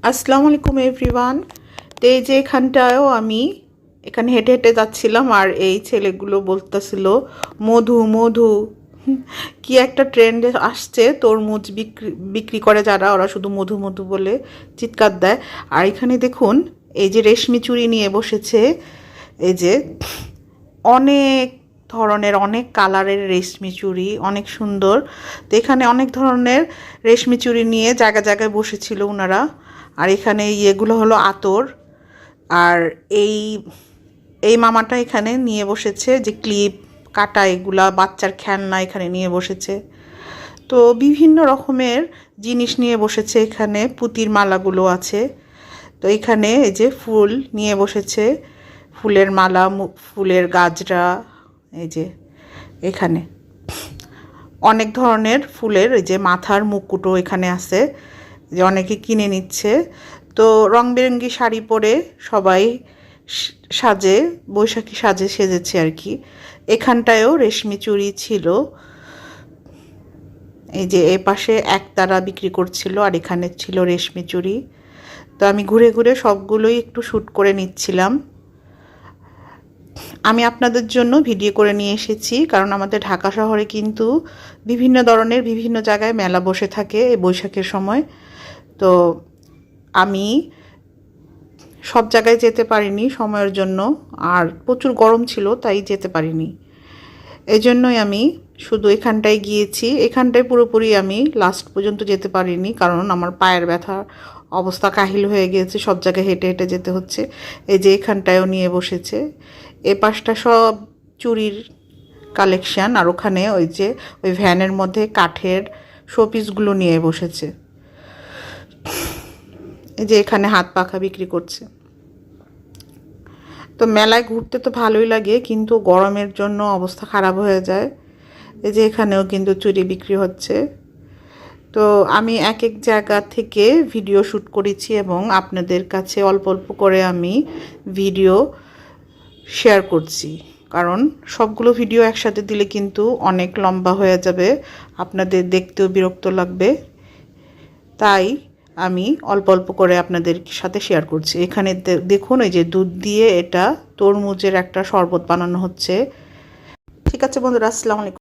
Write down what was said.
আসসালামু আলাইকুম এভরিওয়ান। তো এই যে এখানটায়ও আমি এখানে হেঁটে হেঁটে যাচ্ছিলাম, আর এই ছেলেগুলো বলতেছিল মধু মধু। কি একটা ট্রেন্ডে আসছে, তরমুজ বিক্রি বিক্রি করে যারা, ওরা শুধু মধু মধু বলে চিৎকার দেয়। আর এখানে দেখুন, এই যে রেশমি চুড়ি নিয়ে বসেছে, এই যে অনেক ধরনের অনেক কালারের রেশমি চুড়ি, অনেক সুন্দর। তো এখানে অনেক ধরনের রেশমি চুড়ি নিয়ে জায়গায় জায়গায় বসেছিল ওনারা। আর এখানে ইয়েগুলো হলো আতর। আর এই এই মামাটা এখানে নিয়ে বসেছে যে ক্লিপ কাটা, এগুলা বাচ্চার খেলনা এখানে নিয়ে বসেছে। তো বিভিন্ন রকমের জিনিস নিয়ে বসেছে, এখানে পুতির মালাগুলো আছে। তো এখানে এই যে ফুল নিয়ে বসেছে, ফুলের মালা, ফুলের গাজরা। এই যে এখানে অনেক ধরনের ফুলের এই যে মাথার মুকুটও এখানে আছে, যে অনেকে কিনে নিচ্ছে। তো রং বেরঙ্গি শাড়ি পরে সবাই সাজে, বৈশাখী সাজে সেজেছে আর কি। এখানটায়ও রেশমি চুড়ি ছিল। এই যে এ পাশে একতারা বিক্রি করছিল, আর এখানে ছিল রেশমি চুড়ি। তো আমি ঘুরে ঘুরে সবগুলোই একটু শ্যুট করে নিচ্ছিলাম। আমি আপনাদের জন্য ভিডিও করে নিয়ে এসেছি, কারণ আমাদের ঢাকা শহরে কিন্তু বিভিন্ন ধরনের বিভিন্ন জায়গায় মেলা বসে থাকে এই বৈশাখের সময়। তো আমি সব জায়গায় যেতে পারিনি সময়ের জন্য, আর প্রচুর গরম ছিল তাই যেতে পারিনি। এই জন্যই আমি শুধু এখানটায় গিয়েছি। এখানটায় পুরোপুরি আমি লাস্ট পর্যন্ত যেতে পারিনি, কারণ আমার পায়ের ব্যথার অবস্থা কাহিল হয়ে গিয়েছে, সব জায়গায় হেঁটে হেঁটে যেতে হচ্ছে। এই যে এখানটায়ও নিয়ে বসেছে, এ পাশটা সব চুড়ির কালেকশান। আর ওখানে ওই যে ওই ভ্যানের মধ্যে কাঠের শোপিসগুলো নিয়ে বসেছে। এই যে এখানে হাত পাখা বিক্রি করছে। তো মেলায় ঘুরতে তো ভালোই লাগে, কিন্তু গরমের জন্য অবস্থা খারাপ হয়ে যায়। এই যে এখানেও কিন্তু চুড়ি বিক্রি হচ্ছে। তো আমি এক এক জায়গা থেকে ভিডিও শ্যুট করেছি, এবং আপনাদের কাছে অল্প অল্প করে আমি ভিডিও শেয়ার করছি, কারণ সবগুলো ভিডিও একসাথে দিলে কিন্তু অনেক লম্বা হয়ে যাবে, আপনাদের দেখতেও বিরক্ত লাগবে। তাই আমি অল্প অল্প করে আপনাদের সাথে শেয়ার করছি। এখানে দেখুন, এই যে দুধ দিয়ে এটা তরমুজের একটা শরবত বানানো হচ্ছে। ঠিক আছে বন্ধুরা, আসসালামু আলাইকুম।